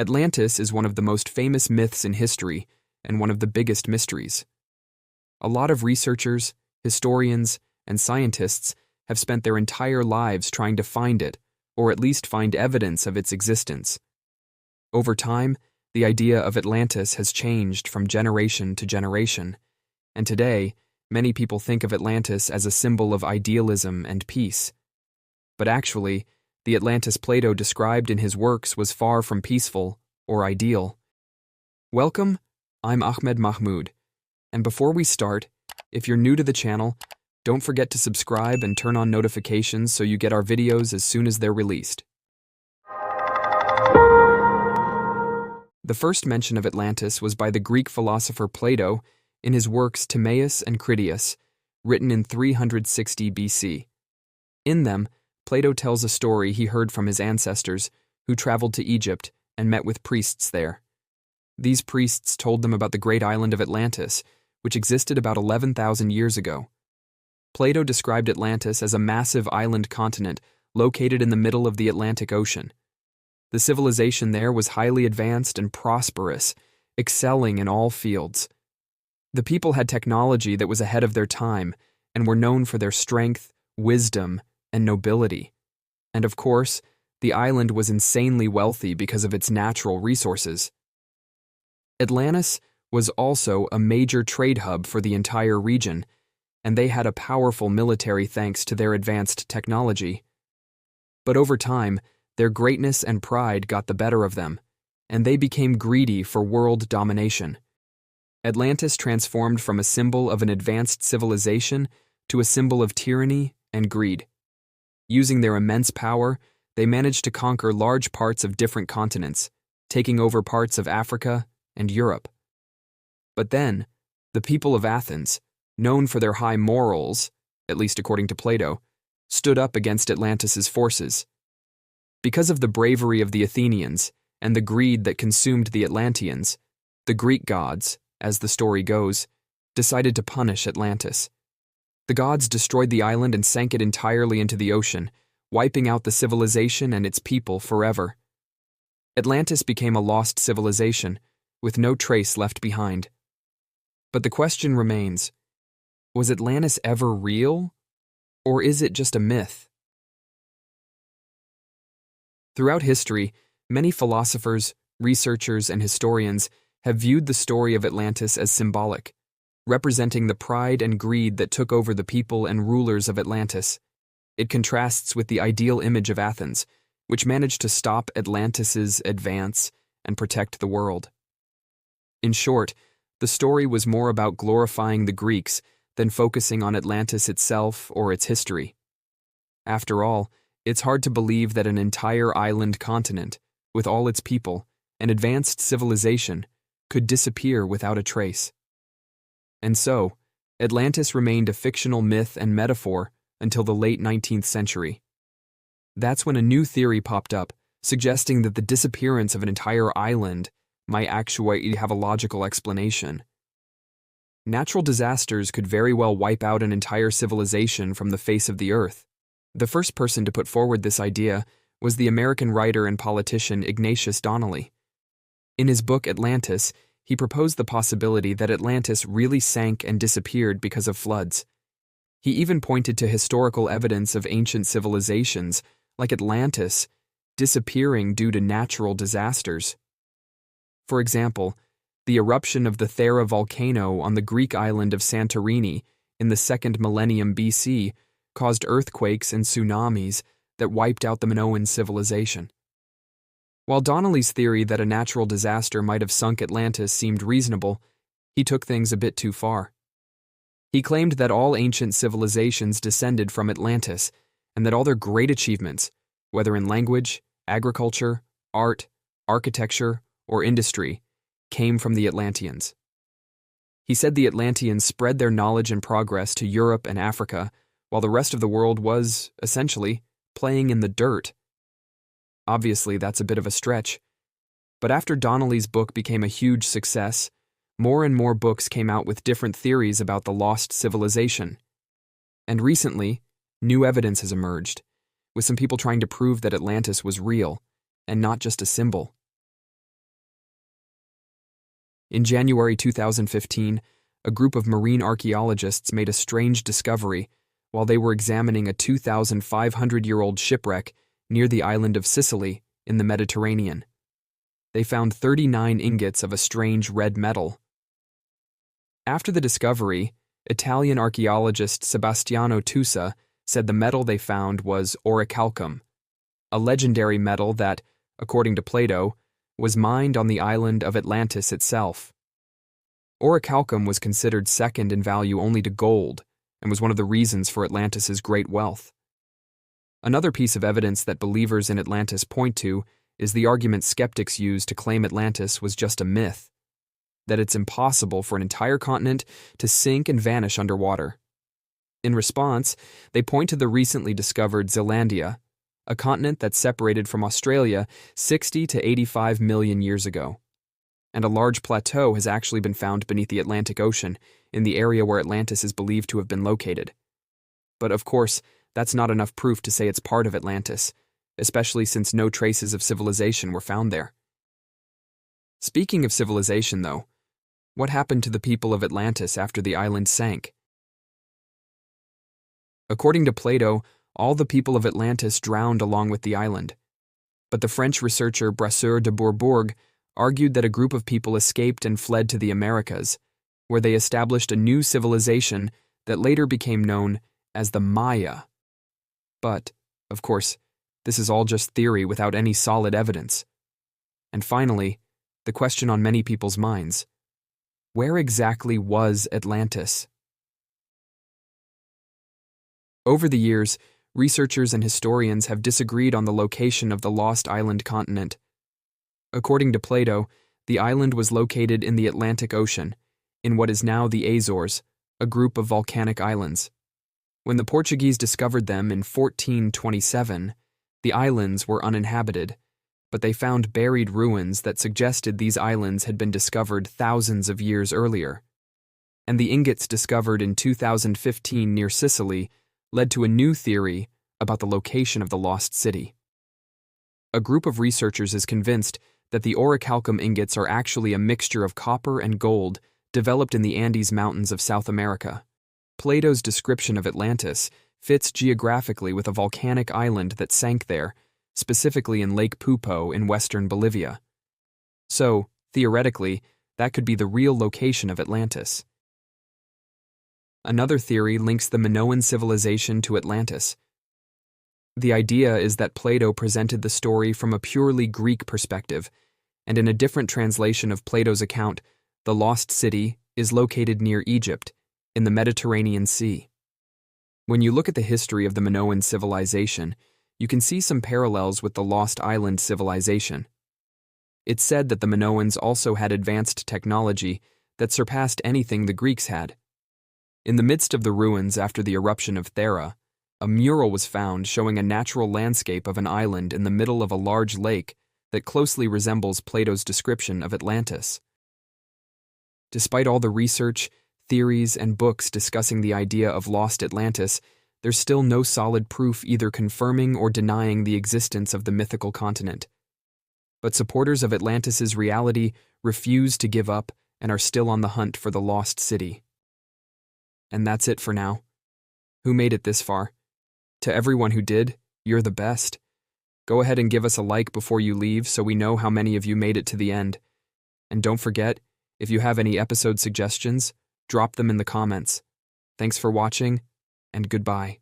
Atlantis is one of the most famous myths in history and one of the biggest mysteries. A lot of researchers, historians, and scientists have spent their entire lives trying to find it, or at least find evidence of its existence. Over time, the idea of Atlantis has changed from generation to generation, and today, many people think of Atlantis as a symbol of idealism and peace. But actually, the Atlantis Plato described in his works was far from peaceful or ideal. Welcome, I'm Ahmed Mahmoud, and before we start, if you're new to the channel, don't forget to subscribe and turn on notifications so you get our videos as soon as they're released. The first mention of Atlantis was by the Greek philosopher Plato in his works Timaeus and Critias, written in 360 BC. In them, Plato tells a story he heard from his ancestors who traveled to Egypt and met with priests there. These priests told them about the great island of Atlantis, which existed about 11,000 years ago. Plato described Atlantis as a massive island continent located in the middle of the Atlantic Ocean. The civilization there was highly advanced and prosperous, excelling in all fields. The people had technology that was ahead of their time and were known for their strength, wisdom, and nobility. And of course, the island was insanely wealthy because of its natural resources. Atlantis was also a major trade hub for the entire region, and they had a powerful military thanks to their advanced technology. But over time, their greatness and pride got the better of them, and they became greedy for world domination. Atlantis transformed from a symbol of an advanced civilization to a symbol of tyranny and greed. Using their immense power, they managed to conquer large parts of different continents, taking over parts of Africa and Europe. But then, the people of Athens, known for their high morals, at least according to Plato, stood up against Atlantis's forces. Because of the bravery of the Athenians and the greed that consumed the Atlanteans, the Greek gods, as the story goes, decided to punish Atlantis. The gods destroyed the island and sank it entirely into the ocean, wiping out the civilization and its people forever. Atlantis became a lost civilization, with no trace left behind. But the question remains, was Atlantis ever real, or is it just a myth? Throughout history, many philosophers, researchers, and historians have viewed the story of Atlantis as symbolic, representing the pride and greed that took over the people and rulers of Atlantis. It contrasts with the ideal image of Athens, which managed to stop Atlantis's advance and protect the world. In short, the story was more about glorifying the Greeks than focusing on Atlantis itself or its history. After all, it's hard to believe that an entire island continent, with all its people, an advanced civilization, could disappear without a trace. And so, Atlantis remained a fictional myth and metaphor until the late 19th century. That's when a new theory popped up, suggesting that the disappearance of an entire island might actually have a logical explanation. Natural disasters could very well wipe out an entire civilization from the face of the earth. The first person to put forward this idea was the American writer and politician Ignatius Donnelly. In his book Atlantis, he proposed the possibility that Atlantis really sank and disappeared because of floods. He even pointed to historical evidence of ancient civilizations, like Atlantis, disappearing due to natural disasters. For example, the eruption of the Thera volcano on the Greek island of Santorini in the 2nd millennium BC caused earthquakes and tsunamis that wiped out the Minoan civilization. While Donnelly's theory that a natural disaster might have sunk Atlantis seemed reasonable, he took things a bit too far. He claimed that all ancient civilizations descended from Atlantis, and that all their great achievements, whether in language, agriculture, art, architecture, or industry, came from the Atlanteans. He said the Atlanteans spread their knowledge and progress to Europe and Africa, while the rest of the world was, essentially, playing in the dirt. Obviously, that's a bit of a stretch. But after Donnelly's book became a huge success, more and more books came out with different theories about the lost civilization. And recently, new evidence has emerged, with some people trying to prove that Atlantis was real, and not just a symbol. In January 2015, a group of marine archaeologists made a strange discovery while they were examining a 2,500-year-old shipwreck near the island of Sicily in the Mediterranean. They found 39 ingots of a strange red metal. After the discovery, Italian archaeologist Sebastiano Tusa said the metal they found was Orichalcum, a legendary metal that, according to Plato, was mined on the island of Atlantis itself. Orichalcum was considered second in value only to gold and was one of the reasons for Atlantis's great wealth. Another piece of evidence that believers in Atlantis point to is the argument skeptics use to claim Atlantis was just a myth, that it's impossible for an entire continent to sink and vanish underwater. In response, they point to the recently discovered Zealandia, a continent that's separated from Australia 60 to 85 million years ago. And a large plateau has actually been found beneath the Atlantic Ocean in the area where Atlantis is believed to have been located. But of course, that's not enough proof to say it's part of Atlantis, especially since no traces of civilization were found there. Speaking of civilization, though, what happened to the people of Atlantis after the island sank? According to Plato, all the people of Atlantis drowned along with the island. But the French researcher Brasseur de Bourbourg argued that a group of people escaped and fled to the Americas, where they established a new civilization that later became known as the Maya. But, of course, this is all just theory without any solid evidence. And finally, the question on many people's minds: where exactly was Atlantis? Over the years, researchers and historians have disagreed on the location of the lost island continent. According to Plato, the island was located in the Atlantic Ocean, in what is now the Azores, a group of volcanic islands. When the Portuguese discovered them in 1427, the islands were uninhabited, but they found buried ruins that suggested these islands had been discovered thousands of years earlier. And the ingots discovered in 2015 near Sicily led to a new theory about the location of the lost city. A group of researchers is convinced that the Orichalcum ingots are actually a mixture of copper and gold developed in the Andes Mountains of South America. Plato's description of Atlantis fits geographically with a volcanic island that sank there, specifically in Lake Pupo in western Bolivia. So, theoretically, that could be the real location of Atlantis. Another theory links the Minoan civilization to Atlantis. The idea is that Plato presented the story from a purely Greek perspective, and in a different translation of Plato's account, the lost city is located near Egypt, in the Mediterranean Sea. When you look at the history of the Minoan civilization, you can see some parallels with the Lost Island civilization. It's said that the Minoans also had advanced technology that surpassed anything the Greeks had. In the midst of the ruins after the eruption of Thera, a mural was found showing a natural landscape of an island in the middle of a large lake that closely resembles Plato's description of Atlantis. Despite all the research, theories, and books discussing the idea of lost Atlantis, there's still no solid proof either confirming or denying the existence of the mythical continent. But supporters of Atlantis's reality refuse to give up and are still on the hunt for the lost city. And that's it for now. Who made it this far? To everyone who did, you're the best. Go ahead and give us a like before you leave so we know how many of you made it to the end. And don't forget, if you have any episode suggestions, drop them in the comments. Thanks for watching, and goodbye.